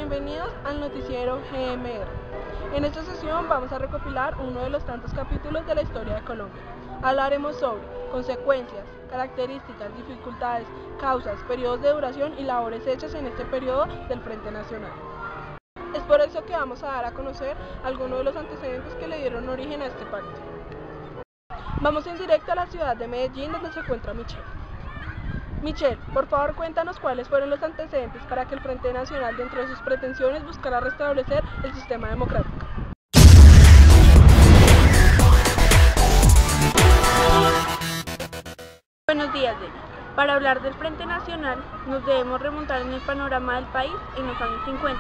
Bienvenidos al noticiero GMR. En esta sesión vamos a recopilar uno de los tantos capítulos de la historia de Colombia. Hablaremos sobre consecuencias, características, dificultades, causas, periodos de duración y labores hechas en este periodo del Frente Nacional. Es por eso que vamos a dar a conocer algunos de los antecedentes que le dieron origen a este pacto. Vamos en directo a la ciudad de Medellín, donde se encuentra Michelle. Michelle, por favor cuéntanos cuáles fueron los antecedentes para que el Frente Nacional, dentro de sus pretensiones, buscara restablecer el sistema democrático. Buenos días, Jenny. Para hablar del Frente Nacional, nos debemos remontar en el panorama del país en los años 50,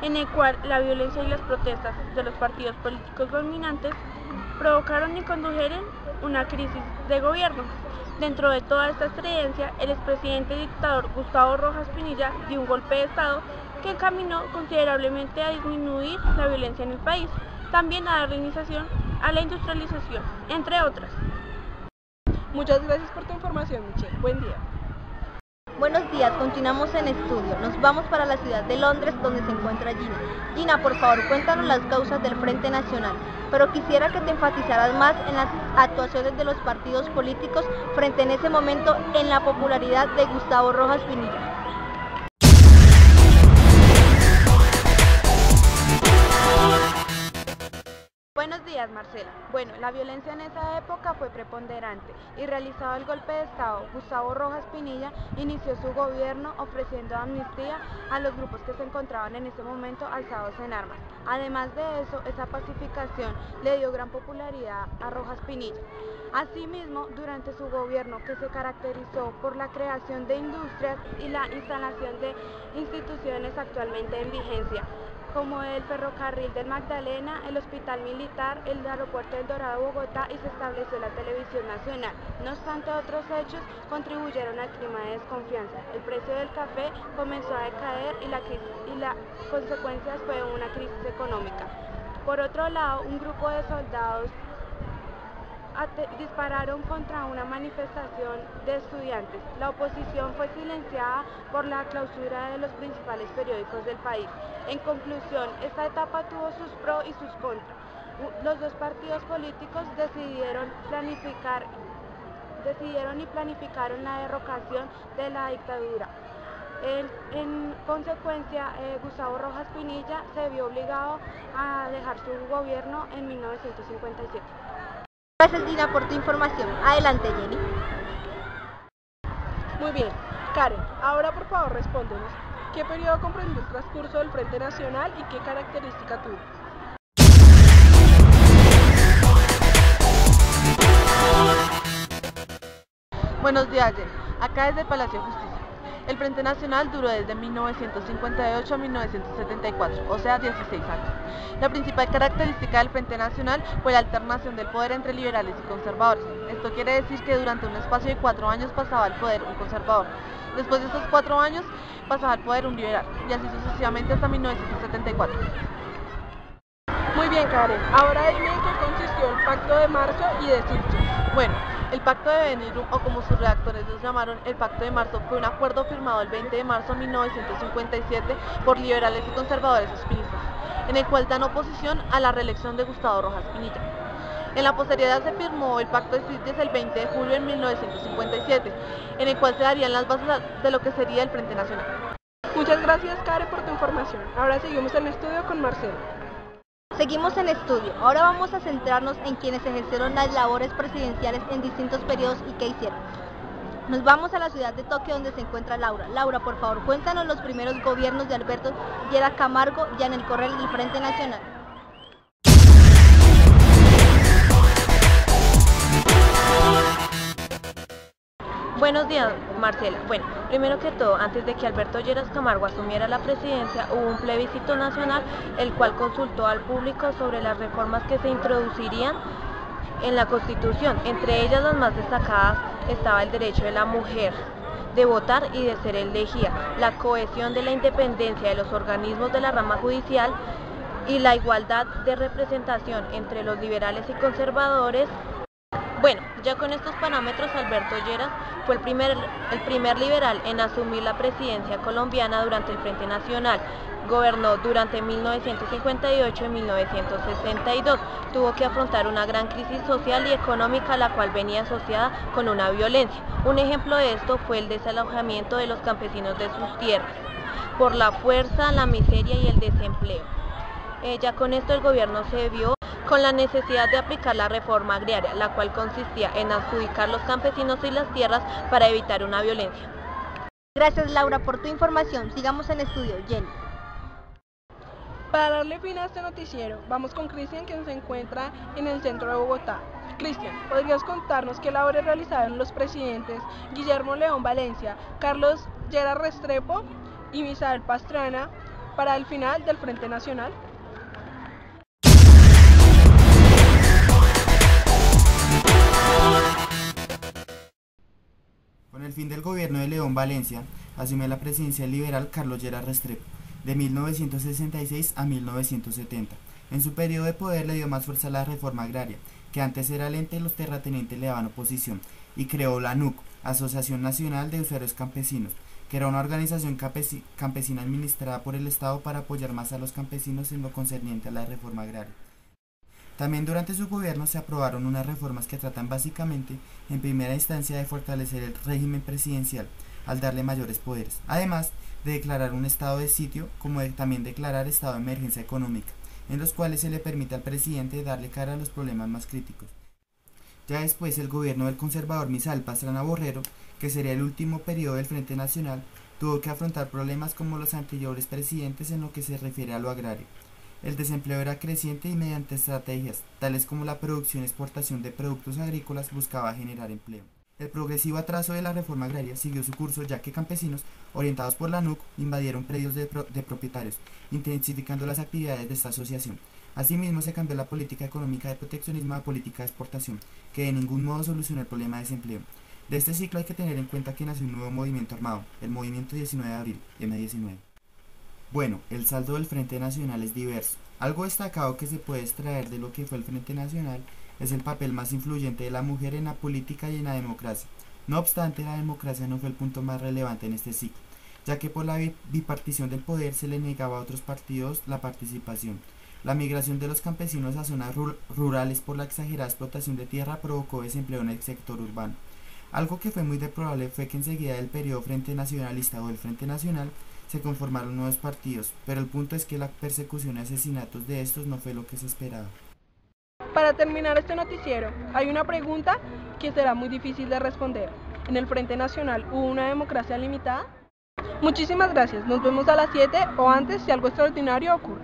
en el cual la violencia y las protestas de los partidos políticos dominantes provocaron y condujeron una crisis de gobierno. Dentro de toda esta experiencia, el expresidente dictador Gustavo Rojas Pinilla dio un golpe de Estado que encaminó considerablemente a disminuir la violencia en el país, también a darle iniciación a la industrialización, entre otras. Muchas gracias por tu información, Michelle. Buen día. Buenos días, continuamos en estudio. Nos vamos para la ciudad de Londres, donde se encuentra Gina. Gina, por favor, cuéntanos las causas del Frente Nacional, pero quisiera que te enfatizaras más en las actuaciones de los partidos políticos frente en ese momento en la popularidad de Gustavo Rojas Pinilla. Buenos días, Marcela. Bueno, la violencia en esa época fue preponderante y realizado el golpe de Estado, Gustavo Rojas Pinilla inició su gobierno ofreciendo amnistía a los grupos que se encontraban en ese momento alzados en armas. Además de eso, esa pacificación le dio gran popularidad a Rojas Pinilla. Asimismo, durante su gobierno, que se caracterizó por la creación de industrias y la instalación de instituciones actualmente en vigencia, como el ferrocarril del Magdalena, el hospital militar, el aeropuerto del Dorado de Bogotá, y se estableció la televisión nacional. No obstante, otros hechos contribuyeron al clima de desconfianza. El precio del café comenzó a decaer y la consecuencia fue una crisis económica. Por otro lado, un grupo de soldados dispararon contra una manifestación de estudiantes. La oposición fue silenciada por la clausura de los principales periódicos del país. En conclusión, esta etapa tuvo sus pros y sus contras. Los dos partidos políticos decidieron y planificaron la derrocación de la dictadura. En consecuencia, Gustavo Rojas Pinilla se vio obligado a dejar su gobierno en 1957. Gracias, Gina, por tu información. Adelante, Jenny. Muy bien. Karen, ahora por favor respóndenos. ¿Qué periodo comprendió el transcurso del Frente Nacional y qué característica tuvo? Buenos días, Jenny. Acá desde el Palacio de Justicia. El Frente Nacional duró desde 1958 a 1974, o sea, 16 años. La principal característica del Frente Nacional fue la alternación del poder entre liberales y conservadores. Esto quiere decir que durante un espacio de 4 años pasaba al poder un conservador. Después de estos 4 años pasaba al poder un liberal, y así sucesivamente hasta 1974. Muy bien, Karen. Ahora dime en qué consistió el Pacto de Marzo y de Sitges. Bueno, el Pacto de Benidorm, o como sus redactores los llamaron, el Pacto de Marzo, fue un acuerdo firmado el 20 de marzo de 1957 por liberales y conservadores espiritistas, en el cual dan oposición a la reelección de Gustavo Rojas Pinilla. En la posteridad se firmó el Pacto de Sitges el 20 de julio de 1957, en el cual se darían las bases de lo que sería el Frente Nacional. Muchas gracias, Karen, por tu información. Ahora seguimos en estudio con Marcelo. Seguimos en estudio. Ahora vamos a centrarnos en quienes ejercieron las labores presidenciales en distintos periodos y qué hicieron. Nos vamos a la ciudad de Tokio, donde se encuentra Laura. Laura, por favor, cuéntanos los primeros gobiernos de Alberto Lleras Camargo ya en el correo del Frente Nacional. Buenos días, Marcela. Bueno, primero que todo, antes de que Alberto Lleras Camargo asumiera la presidencia, hubo un plebiscito nacional, el cual consultó al público sobre las reformas que se introducirían en la Constitución. Entre ellas, las más destacadas estaba el derecho de la mujer de votar y de ser elegida, la cohesión de la independencia de los organismos de la rama judicial y la igualdad de representación entre los liberales y conservadores Bueno, ya con estos parámetros, Alberto Lleras fue el primer liberal en asumir la presidencia colombiana durante el Frente Nacional. Gobernó durante 1958 y 1962. Tuvo que afrontar una gran crisis social y económica, la cual venía asociada con una violencia. Un ejemplo de esto fue el desalojamiento de los campesinos de sus tierras, por la fuerza, la miseria y el desempleo. Ya con esto el gobierno se vio con la necesidad de aplicar la reforma agraria, la cual consistía en adjudicar los campesinos y las tierras para evitar una violencia. Gracias, Laura, por tu información. Sigamos en estudio. Jenny. Para darle fin a este noticiero, vamos con Cristian, quien se encuentra en el centro de Bogotá. Cristian, ¿podrías contarnos qué labores realizaron los presidentes Guillermo León Valencia, Carlos Lleras Restrepo y Misael Pastrana para el final del Frente Nacional? Con el fin del gobierno de León Valencia, asumió la presidencia liberal Carlos Lleras Restrepo, de 1966 a 1970. En su periodo de poder le dio más fuerza a la reforma agraria, que antes era lenta y los terratenientes le daban oposición, y creó la ANUC, Asociación Nacional de Usuarios Campesinos, que era una organización campesina administrada por el Estado para apoyar más a los campesinos en lo concerniente a la reforma agraria. También durante su gobierno se aprobaron unas reformas que tratan básicamente, en primera instancia, de fortalecer el régimen presidencial, al darle mayores poderes, además de declarar un estado de sitio, como de también declarar estado de emergencia económica, en los cuales se le permite al presidente darle cara a los problemas más críticos. Ya después el gobierno del conservador Misael Pastrana Borrero, que sería el último periodo del Frente Nacional, tuvo que afrontar problemas como los anteriores presidentes en lo que se refiere a lo agrario. El desempleo era creciente y mediante estrategias, tales como la producción y exportación de productos agrícolas, buscaba generar empleo. El progresivo atraso de la reforma agraria siguió su curso, ya que campesinos, orientados por la ANUC, invadieron predios de propietarios, intensificando las actividades de esta asociación. Asimismo, se cambió la política económica de proteccionismo a política de exportación, que de ningún modo solucionó el problema de desempleo. De este ciclo hay que tener en cuenta que nació un nuevo movimiento armado, el Movimiento 19 de Abril, M19. Bueno, el saldo del Frente Nacional es diverso. Algo destacado que se puede extraer de lo que fue el Frente Nacional es el papel más influyente de la mujer en la política y en la democracia. No obstante, la democracia no fue el punto más relevante en este ciclo, ya que por la bipartición del poder se le negaba a otros partidos la participación. La migración de los campesinos a zonas rurales por la exagerada explotación de tierra provocó desempleo en el sector urbano. Algo que fue muy probable fue que enseguida del periodo Frente Nacionalista o del Frente Nacional se conformaron nuevos partidos, pero el punto es que la persecución y asesinatos de estos no fue lo que se esperaba. Para terminar este noticiero, hay una pregunta que será muy difícil de responder. ¿En el Frente Nacional hubo una democracia limitada? Muchísimas gracias, nos vemos a las 7 o antes si algo extraordinario ocurre.